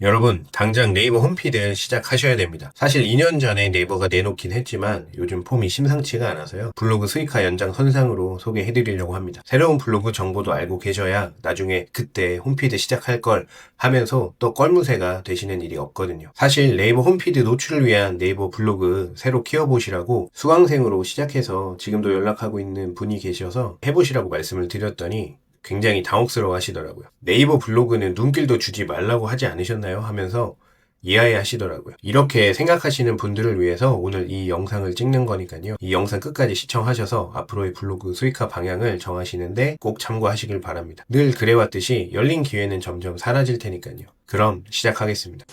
여러분, 당장 네이버 홈피드 시작하셔야 됩니다. 사실 2년 전에 네이버가 내놓긴 했지만 요즘 폼이 심상치가 않아서요. 블로그 수익화 연장 선상으로 소개해드리려고 합니다. 새로운 블로그 정보도 알고 계셔야 나중에 그때 홈피드 시작할 걸 하면서 또 껄무새가 되시는 일이 없거든요. 사실 네이버 홈피드 노출을 위한 네이버 블로그 새로 키워보시라고 수강생으로 시작해서 지금도 연락하고 있는 분이 계셔서 해보시라고 말씀을 드렸더니 굉장히 당혹스러워 하시더라고요. 네이버 블로그는 눈길도 주지 말라고 하지 않으셨나요? 하면서 이해해 하시더라고요. 이렇게 생각하시는 분들을 위해서 오늘 이 영상을 찍는 거니까요. 이 영상 끝까지 시청하셔서 앞으로의 블로그 수익화 방향을 정하시는데 꼭 참고하시길 바랍니다. 늘 그래왔듯이 열린 기회는 점점 사라질 테니까요. 그럼 시작하겠습니다.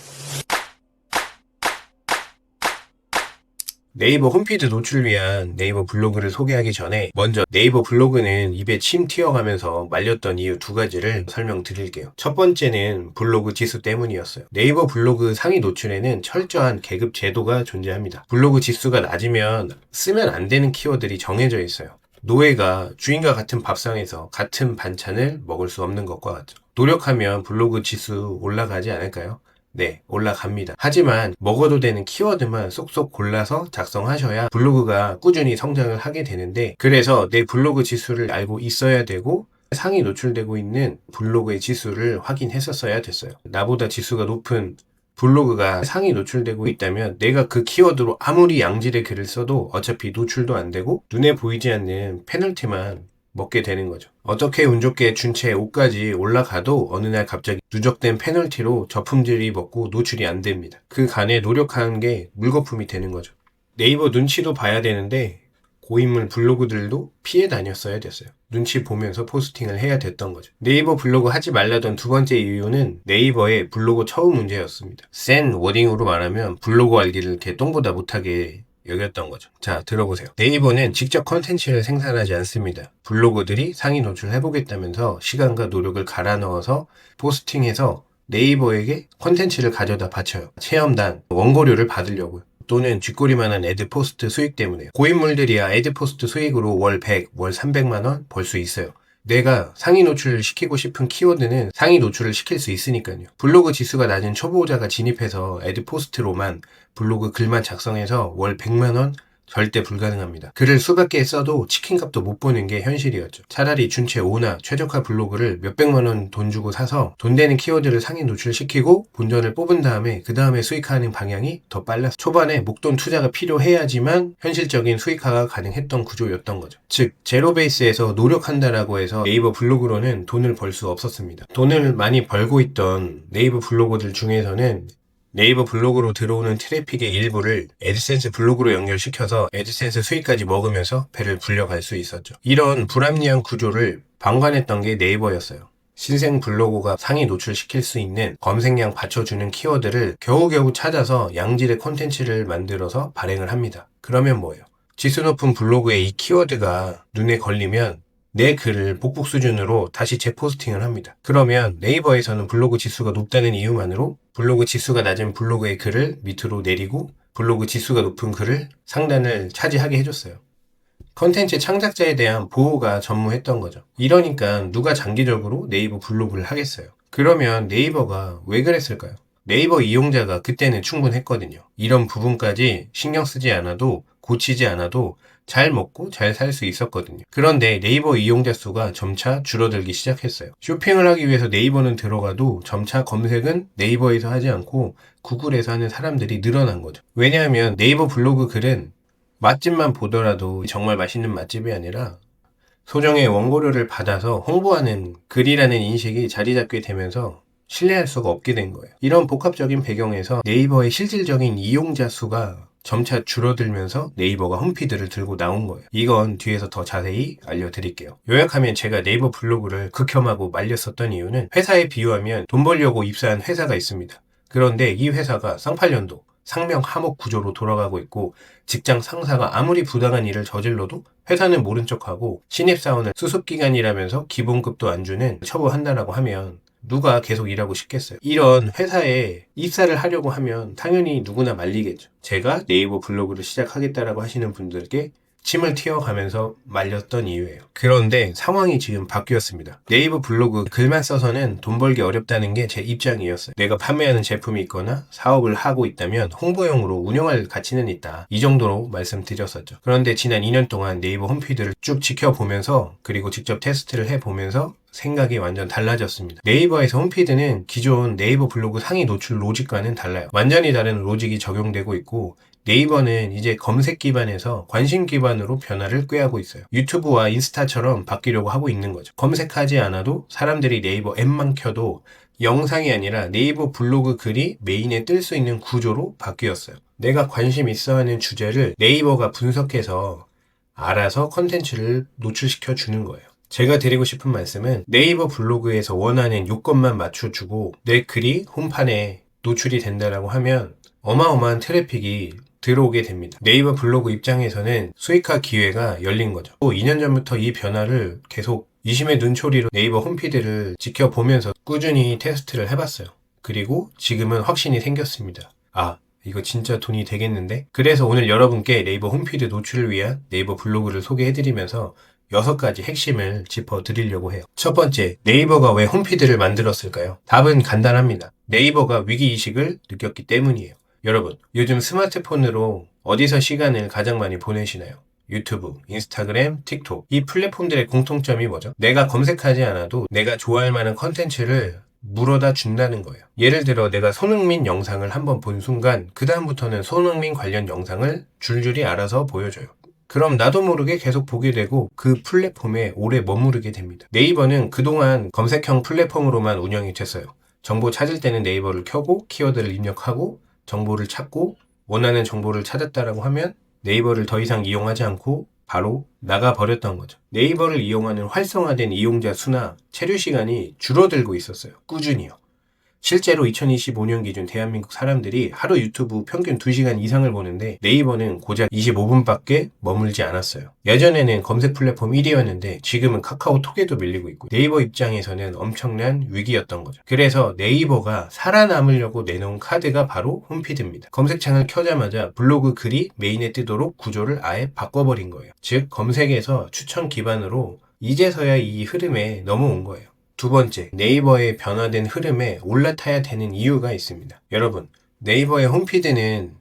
네이버 홈피드 노출을 위한 네이버 블로그를 소개하기 전에 먼저 네이버 블로그는 입에 침 튀어가면서 말렸던 이유 두 가지를 설명드릴게요. 첫 번째는 블로그 지수 때문이었어요. 네이버 블로그 상위 노출에는 철저한 계급 제도가 존재합니다. 블로그 지수가 낮으면 쓰면 안 되는 키워드들이 정해져 있어요. 노예가 주인과 같은 밥상에서 같은 반찬을 먹을 수 없는 것과 같죠. 노력하면 블로그 지수 올라가지 않을까요? 네, 올라갑니다. 하지만 먹어도 되는 키워드만 쏙쏙 골라서 작성하셔야 블로그가 꾸준히 성장을 하게 되는데, 그래서 내 블로그 지수를 알고 있어야 되고 상위 노출되고 있는 블로그의 지수를 확인했었어야 됐어요. 나보다 지수가 높은 블로그가 상위 노출되고 있다면 내가 그 키워드로 아무리 양질의 글을 써도 어차피 노출도 안 되고 눈에 보이지 않는 페널티만 먹게 되는 거죠. 어떻게 운 좋게 준채 5까지 올라가도 어느 날 갑자기 누적된 페널티로 저품질이 먹고 노출이 안 됩니다. 그 간에 노력하는 게 물거품이 되는 거죠. 네이버 눈치도 봐야 되는데 고인물 블로그들도 피해 다녔어야 됐어요. 눈치 보면서 포스팅을 해야 됐던 거죠. 네이버 블로그 하지 말라던 두 번째 이유는 네이버의 블로그 처우 문제였습니다. 센 워딩으로 말하면 블로그 알기를 개똥보다 못하게 여겼던 거죠. 자, 들어보세요. 네이버는 직접 컨텐츠를 생산하지 않습니다. 블로거들이 상위 노출해보겠다면서 시간과 노력을 갈아 넣어서 포스팅해서 네이버에게 컨텐츠를 가져다 바쳐요. 체험단, 원고료를 받으려고요. 또는 쥐꼬리만한 애드포스트 수익 때문에요. 고인물들이야 애드포스트 수익으로 월 100, 월 300만 원 벌 수 있어요. 내가 상위 노출을 시키고 싶은 키워드는 상위 노출을 시킬 수 있으니까요. 블로그 지수가 낮은 초보자가 진입해서 애드포스트로만 블로그 글만 작성해서 월 100만원 절대 불가능합니다. 글을 수백 개 써도 치킨값도 못 보는 게 현실이었죠. 차라리 준채 5나 최저가 블로그를 몇백만 원 돈 주고 사서 돈 되는 키워드를 상위 노출시키고 본전을 뽑은 다음에 그 다음에 수익화하는 방향이 더 빨랐어요. 초반에 목돈 투자가 필요해야지만 현실적인 수익화가 가능했던 구조였던 거죠. 즉 제로 베이스에서 노력한다라고 해서 네이버 블로그로는 돈을 벌 수 없었습니다. 돈을 많이 벌고 있던 네이버 블로거들 중에서는 네이버 블로그로 들어오는 트래픽의 일부를 애드센스 블로그로 연결시켜서 애드센스 수익까지 먹으면서 배를 불려갈 수 있었죠. 이런 불합리한 구조를 방관했던 게 네이버였어요. 신생 블로그가 상위 노출시킬 수 있는 검색량 받쳐주는 키워드를 겨우겨우 찾아서 양질의 콘텐츠를 만들어서 발행을 합니다. 그러면 뭐예요? 지수 높은 블로그에 이 키워드가 눈에 걸리면 내 글을 복붙 수준으로 다시 재포스팅을 합니다. 그러면 네이버에서는 블로그 지수가 높다는 이유만으로 블로그 지수가 낮은 블로그의 글을 밑으로 내리고 블로그 지수가 높은 글을 상단을 차지하게 해줬어요. 컨텐츠 창작자에 대한 보호가 전무했던 거죠. 이러니까 누가 장기적으로 네이버 블로그를 하겠어요. 그러면 네이버가 왜 그랬을까요? 네이버 이용자가 그때는 충분했거든요. 이런 부분까지 신경 쓰지 않아도 고치지 않아도 잘 먹고 잘 살 수 있었거든요. 그런데 네이버 이용자 수가 점차 줄어들기 시작했어요. 쇼핑을 하기 위해서 네이버는 들어가도 점차 검색은 네이버에서 하지 않고 구글에서 하는 사람들이 늘어난 거죠. 왜냐하면 네이버 블로그 글은 맛집만 보더라도 정말 맛있는 맛집이 아니라 소정의 원고료를 받아서 홍보하는 글이라는 인식이 자리 잡게 되면서 신뢰할 수가 없게 된 거예요. 이런 복합적인 배경에서 네이버의 실질적인 이용자 수가 점차 줄어들면서 네이버가 홈피드를 들고 나온 거예요. 이건 뒤에서 더 자세히 알려드릴게요. 요약하면 제가 네이버 블로그를 극혐하고 말렸었던 이유는 회사에 비유하면 돈 벌려고 입사한 회사가 있습니다. 그런데 이 회사가 쌍팔년도 상명 하목 구조로 돌아가고 있고 직장 상사가 아무리 부당한 일을 저질러도 회사는 모른 척하고 신입사원을 수습기간이라면서 기본급도 안 주는 처우한다라고 하면 누가 계속 일하고 싶겠어요. 이런 회사에 입사를 하려고 하면 당연히 누구나 말리겠죠. 제가 네이버 블로그를 시작하겠다라고 하시는 분들께 침을 튀어가면서 말렸던 이유예요. 그런데 상황이 지금 바뀌었습니다. 네이버 블로그 글만 써서는 돈 벌기 어렵다는 게 제 입장이었어요. 내가 판매하는 제품이 있거나 사업을 하고 있다면 홍보용으로 운영할 가치는 있다. 이 정도로 말씀드렸었죠. 그런데 지난 2년 동안 네이버 홈피드를 쭉 지켜보면서 그리고 직접 테스트를 해보면서 생각이 완전 달라졌습니다. 네이버에서 홈피드는 기존 네이버 블로그 상위 노출 로직과는 달라요. 완전히 다른 로직이 적용되고 있고 네이버는 이제 검색 기반에서 관심 기반으로 변화를 꾀하고 있어요. 유튜브와 인스타처럼 바뀌려고 하고 있는 거죠. 검색하지 않아도 사람들이 네이버 앱만 켜도 영상이 아니라 네이버 블로그 글이 메인에 뜰 수 있는 구조로 바뀌었어요. 내가 관심 있어 하는 주제를 네이버가 분석해서 알아서 컨텐츠를 노출시켜 주는 거예요. 제가 드리고 싶은 말씀은 네이버 블로그에서 원하는 요건만 맞춰주고 내 글이 홈판에 노출이 된다라고 하면 어마어마한 트래픽이 들어오게 됩니다. 네이버 블로그 입장에서는 수익화 기회가 열린 거죠. 또 2년 전부터 이 변화를 계속 이심의 눈초리로 네이버 홈피드를 지켜보면서 꾸준히 테스트를 해봤어요. 그리고 지금은 확신이 생겼습니다. 아, 이거 진짜 돈이 되겠는데? 그래서 오늘 여러분께 네이버 홈피드 노출을 위한 네이버 블로그를 소개해드리면서 6가지 핵심을 짚어드리려고 해요. 첫 번째, 네이버가 왜 홈피드를 만들었을까요? 답은 간단합니다. 네이버가 위기의식을 느꼈기 때문이에요. 여러분, 요즘 스마트폰으로 어디서 시간을 가장 많이 보내시나요? 유튜브, 인스타그램, 틱톡. 이 플랫폼들의 공통점이 뭐죠? 내가 검색하지 않아도 내가 좋아할 만한 컨텐츠를 물어다 준다는 거예요. 예를 들어 내가 손흥민 영상을 한번 본 순간 그 다음부터는 손흥민 관련 영상을 줄줄이 알아서 보여줘요. 그럼 나도 모르게 계속 보게 되고 그 플랫폼에 오래 머무르게 됩니다. 네이버는 그동안 검색형 플랫폼으로만 운영이 됐어요. 정보 찾을 때는 네이버를 켜고 키워드를 입력하고 정보를 찾고 원하는 정보를 찾았다라고 하면 네이버를 더 이상 이용하지 않고 바로 나가버렸던 거죠. 네이버를 이용하는 활성화된 이용자 수나 체류 시간이 줄어들고 있었어요. 꾸준히요. 실제로 2025년 기준 대한민국 사람들이 하루 유튜브 평균 2시간 이상을 보는데 네이버는 고작 25분밖에 머물지 않았어요. 예전에는 검색 플랫폼 1위였는데 지금은 카카오톡에도 밀리고 있고 네이버 입장에서는 엄청난 위기였던 거죠. 그래서 네이버가 살아남으려고 내놓은 카드가 바로 홈피드입니다. 검색창을 켜자마자 블로그 글이 메인에 뜨도록 구조를 아예 바꿔버린 거예요. 즉 검색에서 추천 기반으로 이제서야 이 흐름에 넘어온 거예요. 두 번째, 네이버의 변화된 흐름에 올라타야 되는 이유가 있습니다. 여러분, 네이버의 홈피드는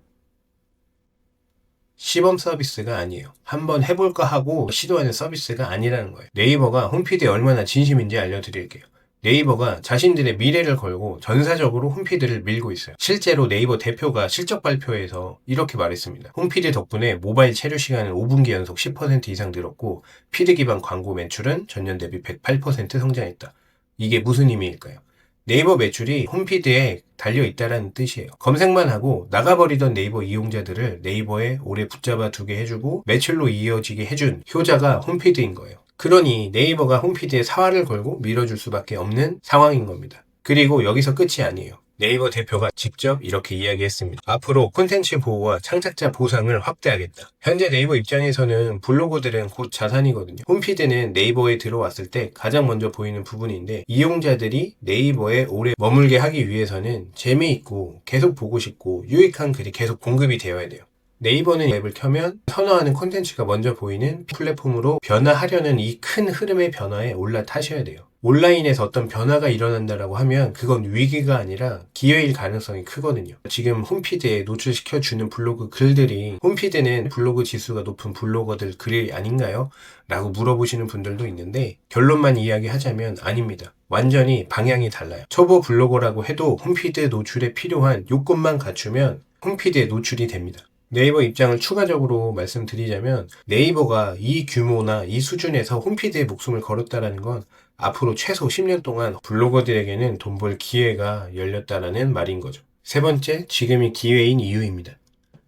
시범 서비스가 아니에요. 한번 해볼까 하고 시도하는 서비스가 아니라는 거예요. 네이버가 홈피드에 얼마나 진심인지 알려드릴게요. 네이버가 자신들의 미래를 걸고 전사적으로 홈피드를 밀고 있어요. 실제로 네이버 대표가 실적 발표에서 이렇게 말했습니다. 홈피드 덕분에 모바일 체류 시간은 5분기 연속 10% 이상 늘었고 피드 기반 광고 매출은 전년 대비 108% 성장했다. 이게 무슨 의미일까요? 네이버 매출이 홈피드에 달려있다라는 뜻이에요. 검색만 하고 나가버리던 네이버 이용자들을 네이버에 오래 붙잡아 두게 해주고 매출로 이어지게 해준 효자가 홈피드인 거예요. 그러니 네이버가 홈피드에 사활을 걸고 밀어줄 수밖에 없는 상황인 겁니다. 그리고 여기서 끝이 아니에요. 네이버 대표가 직접 이렇게 이야기했습니다. 앞으로 콘텐츠 보호와 창작자 보상을 확대하겠다. 현재 네이버 입장에서는 블로거들은 곧 자산이거든요. 홈피드는 네이버에 들어왔을 때 가장 먼저 보이는 부분인데 이용자들이 네이버에 오래 머물게 하기 위해서는 재미있고 계속 보고 싶고 유익한 글이 계속 공급이 되어야 돼요. 네이버는 앱을 켜면 선호하는 콘텐츠가 먼저 보이는 플랫폼으로 변화하려는 이 큰 흐름의 변화에 올라타셔야 돼요. 온라인에서 어떤 변화가 일어난다라고 하면 그건 위기가 아니라 기회일 가능성이 크거든요. 지금 홈피드에 노출시켜주는 블로그 글들이 홈피드는 블로그 지수가 높은 블로거들 글이 아닌가요? 라고 물어보시는 분들도 있는데 결론만 이야기하자면 아닙니다. 완전히 방향이 달라요. 초보 블로거라고 해도 홈피드 노출에 필요한 요건만 갖추면 홈피드에 노출이 됩니다. 네이버 입장을 추가적으로 말씀드리자면 네이버가 이 규모나 이 수준에서 홈피드에 목숨을 걸었다는 건 앞으로 최소 10년 동안 블로거들에게는 돈 벌 기회가 열렸다라는 말인 거죠. 세 번째, 지금이 기회인 이유입니다.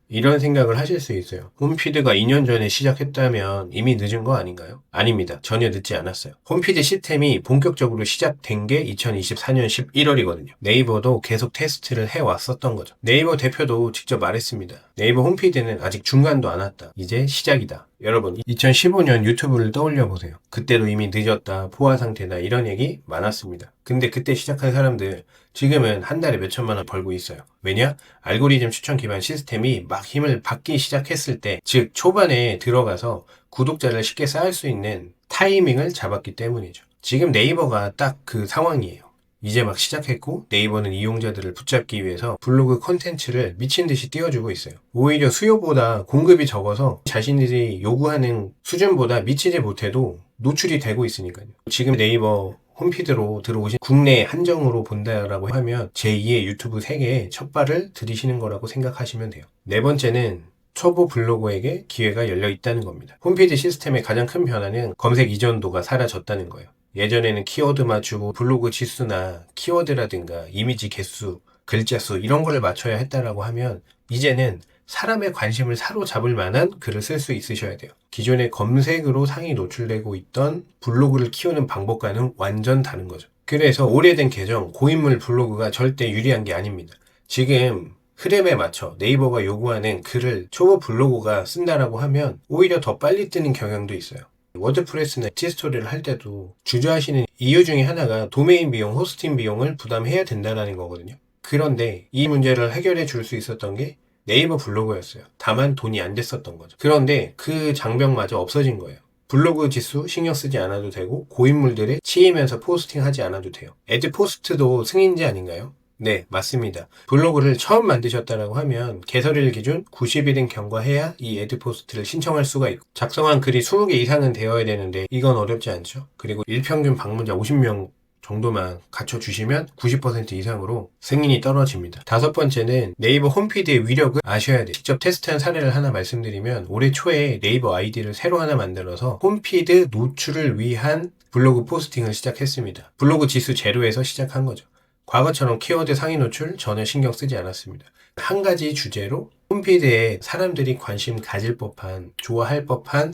이런 생각을 하실 수 있어요. 홈피드가 2년 전에 시작했다면 이미 늦은 거 아닌가요? 아닙니다. 전혀 늦지 않았어요. 홈피드 시스템이 본격적으로 시작된 게 2024년 11월이거든요. 네이버도 계속 테스트를 해왔었던 거죠. 네이버 대표도 직접 말했습니다. 네이버 홈피드는 아직 중간도 안 왔다. 이제 시작이다. 여러분 2015년 유튜브를 떠올려 보세요. 그때도 이미 늦었다, 포화 상태다 이런 얘기 많았습니다. 근데 그때 시작한 사람들 지금은 한 달에 몇 천만 원 벌고 있어요. 왜냐? 알고리즘 추천 기반 시스템이 막 힘을 받기 시작했을 때, 즉 초반에 들어가서 구독자를 쉽게 쌓을 수 있는 타이밍을 잡았기 때문이죠. 지금 네이버가 딱 그 상황이에요. 이제 막 시작했고 네이버는 이용자들을 붙잡기 위해서 블로그 콘텐츠를 미친 듯이 띄워주고 있어요. 오히려 수요보다 공급이 적어서 자신들이 요구하는 수준보다 미치지 못해도 노출이 되고 있으니까요. 지금 네이버 홈피드로 들어오신 국내 한정으로 본다라고 하면 제2의 유튜브 세계에 첫 발을 들이시는 거라고 생각하시면 돼요. 네 번째는 초보 블로거에게 기회가 열려 있다는 겁니다. 홈피드 시스템의 가장 큰 변화는 검색 이전도가 사라졌다는 거예요. 예전에는 키워드 맞추고 블로그 지수나 키워드라든가 이미지 개수, 글자 수 이런 거를 맞춰야 했다라고 하면 이제는 사람의 관심을 사로잡을 만한 글을 쓸 수 있으셔야 돼요. 기존의 검색으로 상위 노출되고 있던 블로그를 키우는 방법과는 완전 다른 거죠. 그래서 오래된 계정, 고인물 블로그가 절대 유리한 게 아닙니다. 지금 흐름에 맞춰 네이버가 요구하는 글을 초보 블로거가 쓴다라고 하면 오히려 더 빨리 뜨는 경향도 있어요. 워드프레스나 티스토리를 할 때도 주저하시는 이유 중에 하나가 도메인 비용, 호스팅 비용을 부담해야 된다는 거거든요. 그런데 이 문제를 해결해 줄 수 있었던 게 네이버 블로그였어요. 다만 돈이 안 됐었던 거죠. 그런데 그 장벽마저 없어진 거예요. 블로그 지수 신경 쓰지 않아도 되고 고인물들에 치이면서 포스팅하지 않아도 돼요. 애드 포스트도 승인제 아닌가요? 네, 맞습니다. 블로그를 처음 만드셨다라고 하면 개설일 기준 90일은 경과해야 이 애드 포스트를 신청할 수가 있고 작성한 글이 20개 이상은 되어야 되는데 이건 어렵지 않죠. 그리고 일평균 방문자 50명 정도만 갖춰주시면 90% 이상으로 승인이 떨어집니다. 다섯 번째는 네이버 홈피드의 위력을 아셔야 돼요. 직접 테스트한 사례를 하나 말씀드리면 올해 초에 네이버 아이디를 새로 하나 만들어서 홈피드 노출을 위한 블로그 포스팅을 시작했습니다. 블로그 지수 제로에서 시작한 거죠. 과거처럼 키워드 상위 노출 전혀 신경 쓰지 않았습니다. 한 가지 주제로 홈피드에 사람들이 관심 가질 법한, 좋아할 법한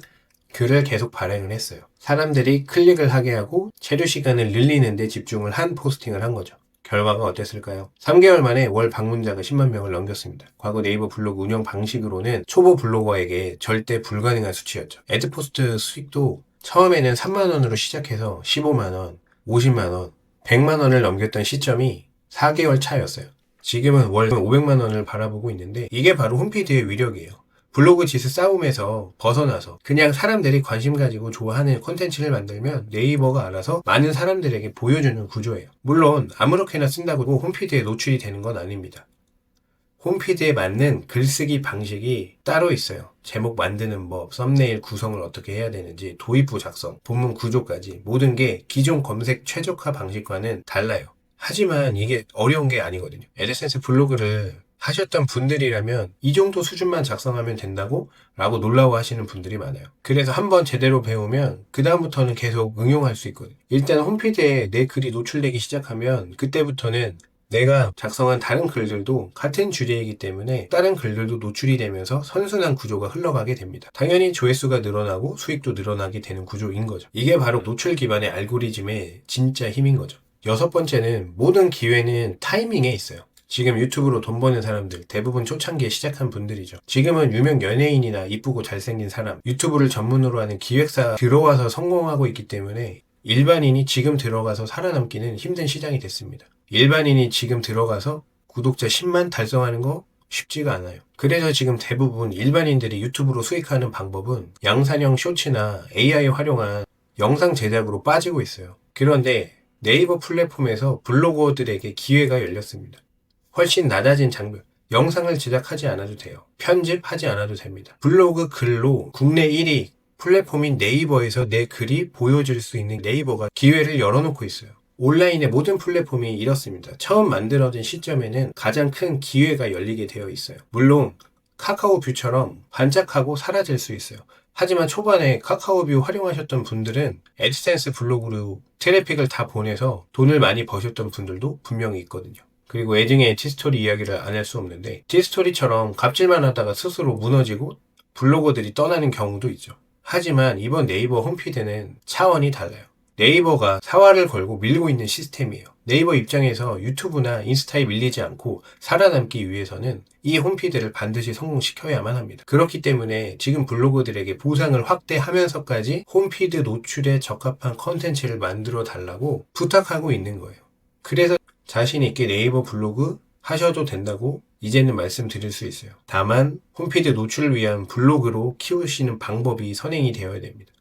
글을 계속 발행을 했어요. 사람들이 클릭을 하게 하고 체류 시간을 늘리는 데 집중을 한 포스팅을 한 거죠. 결과가 어땠을까요? 3개월 만에 월 방문자가 10만 명을 넘겼습니다. 과거 네이버 블로그 운영 방식으로는 초보 블로거에게 절대 불가능한 수치였죠. 애드포스트 수익도 처음에는 3만 원으로 시작해서 15만 원, 50만 원, 100만 원을 넘겼던 시점이 4개월 차였어요. 지금은 월 500만 원을 바라보고 있는데 이게 바로 홈피드의 위력이에요. 블로그 지수 싸움에서 벗어나서 그냥 사람들이 관심 가지고 좋아하는 콘텐츠를 만들면 네이버가 알아서 많은 사람들에게 보여주는 구조예요. 물론 아무렇게나 쓴다고 홈피드에 노출이 되는 건 아닙니다. 홈피드에 맞는 글쓰기 방식이 따로 있어요. 제목 만드는 법, 썸네일 구성을 어떻게 해야 되는지, 도입부 작성, 본문 구조까지 모든 게 기존 검색 최적화 방식과는 달라요. 하지만 이게 어려운 게 아니거든요. 애드센스 블로그를 하셨던 분들이라면 이 정도 수준만 작성하면 된다고? 라고 놀라워하시는 분들이 많아요. 그래서 한번 제대로 배우면 그 다음부터는 계속 응용할 수 있거든요. 일단 홈피드에 내 글이 노출되기 시작하면 그때부터는 내가 작성한 다른 글들도 같은 주제이기 때문에 다른 글들도 노출이 되면서 선순환 구조가 흘러가게 됩니다. 당연히 조회수가 늘어나고 수익도 늘어나게 되는 구조인 거죠. 이게 바로 노출 기반의 알고리즘의 진짜 힘인 거죠. 여섯 번째는 모든 기회는 타이밍에 있어요. 지금 유튜브로 돈 버는 사람들 대부분 초창기에 시작한 분들이죠. 지금은 유명 연예인이나 이쁘고 잘생긴 사람, 유튜브를 전문으로 하는 기획사 들어와서 성공하고 있기 때문에 일반인이 지금 들어가서 살아남기는 힘든 시장이 됐습니다. 일반인이 지금 들어가서 구독자 10만 달성하는 거 쉽지가 않아요. 그래서 지금 대부분 일반인들이 유튜브로 수익하는 방법은 양산형 쇼츠나 AI 활용한 영상 제작으로 빠지고 있어요. 그런데 네이버 플랫폼에서 블로거들에게 기회가 열렸습니다. 훨씬 낮아진 장벽, 영상을 제작하지 않아도 돼요. 편집하지 않아도 됩니다. 블로그 글로 국내 1위 플랫폼인 네이버에서 내 글이 보여질 수 있는 네이버가 기회를 열어놓고 있어요. 온라인의 모든 플랫폼이 이렇습니다. 처음 만들어진 시점에는 가장 큰 기회가 열리게 되어 있어요. 물론 카카오뷰처럼 반짝하고 사라질 수 있어요. 하지만 초반에 카카오뷰 활용하셨던 분들은 애드센스 블로그로 트래픽을 다 보내서 돈을 많이 버셨던 분들도 분명히 있거든요. 그리고 애증의 티스토리 이야기를 안 할 수 없는데 티스토리처럼 갑질만 하다가 스스로 무너지고 블로거들이 떠나는 경우도 있죠. 하지만 이번 네이버 홈피드는 차원이 달라요. 네이버가 사활을 걸고 밀고 있는 시스템이에요. 네이버 입장에서 유튜브나 인스타에 밀리지 않고 살아남기 위해서는 이 홈피드를 반드시 성공시켜야만 합니다. 그렇기 때문에 지금 블로거들에게 보상을 확대하면서까지 홈피드 노출에 적합한 컨텐츠를 만들어 달라고 부탁하고 있는 거예요. 그래서 자신 있게 네이버 블로그 하셔도 된다고 이제는 말씀드릴 수 있어요. 다만 홈피드 노출을 위한 블로그로 키우시는 방법이 선행이 되어야 됩니다.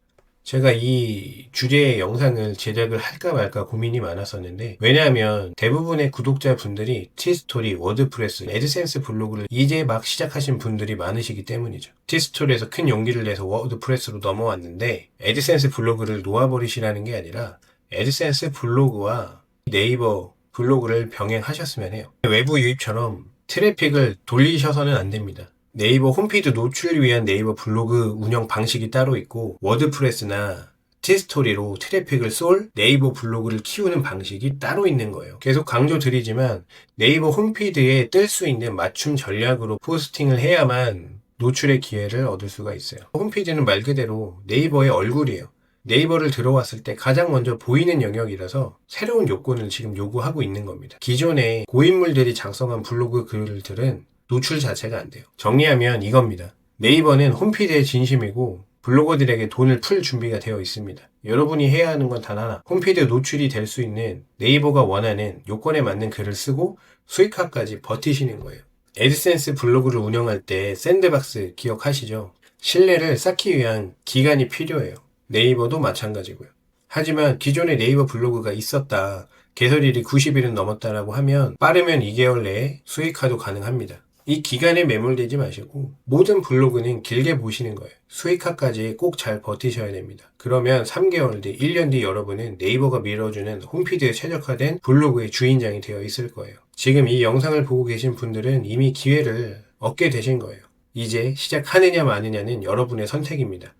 제가 이 주제의 영상을 제작을 할까 말까 고민이 많았었는데, 왜냐하면 대부분의 구독자분들이 티스토리, 워드프레스, 애드센스 블로그를 이제 막 시작하신 분들이 많으시기 때문이죠. 티스토리에서 큰 용기를 내서 워드프레스로 넘어왔는데 애드센스 블로그를 놓아버리시라는 게 아니라 애드센스 블로그와 네이버 블로그를 병행하셨으면 해요. 외부 유입처럼 트래픽을 돌리셔서는 안 됩니다. 네이버 홈피드 노출을 위한 네이버 블로그 운영 방식이 따로 있고, 워드프레스나 티스토리로 트래픽을 쏠 네이버 블로그를 키우는 방식이 따로 있는 거예요. 계속 강조드리지만 네이버 홈피드에 뜰 수 있는 맞춤 전략으로 포스팅을 해야만 노출의 기회를 얻을 수가 있어요. 홈피드는 말 그대로 네이버의 얼굴이에요. 네이버를 들어왔을 때 가장 먼저 보이는 영역이라서 새로운 요건을 지금 요구하고 있는 겁니다. 기존에 고인물들이 작성한 블로그 글들은 노출 자체가 안 돼요. 정리하면 이겁니다. 네이버는 홈피드의 진심이고 블로거들에게 돈을 풀 준비가 되어 있습니다. 여러분이 해야 하는 건 단 하나, 홈피드 노출이 될 수 있는 네이버가 원하는 요건에 맞는 글을 쓰고 수익화까지 버티시는 거예요. 애드센스 블로그를 운영할 때 샌드박스 기억하시죠? 신뢰를 쌓기 위한 기간이 필요해요. 네이버도 마찬가지고요. 하지만 기존에 네이버 블로그가 있었다, 개설일이 90일은 넘었다라고 하면 빠르면 2개월 내에 수익화도 가능합니다. 이 기간에 매몰되지 마시고 모든 블로그는 길게 보시는 거예요. 수익화까지 꼭 잘 버티셔야 됩니다. 그러면 3개월 뒤, 1년 뒤 여러분은 네이버가 밀어주는 홈피드에 최적화된 블로그의 주인장이 되어 있을 거예요. 지금 이 영상을 보고 계신 분들은 이미 기회를 얻게 되신 거예요. 이제 시작하느냐 마느냐는 여러분의 선택입니다.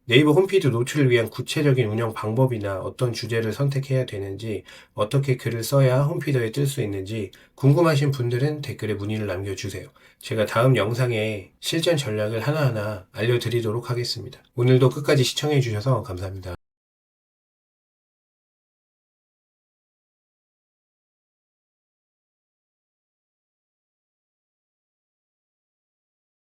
네이버 홈피드 노출을 위한 구체적인 운영 방법이나 어떤 주제를 선택해야 되는지, 어떻게 글을 써야 홈피드에 뜰 수 있는지 궁금하신 분들은 댓글에 문의를 남겨주세요. 제가 다음 영상에 실전 전략을 하나하나 알려드리도록 하겠습니다. 오늘도 끝까지 시청해주셔서 감사합니다.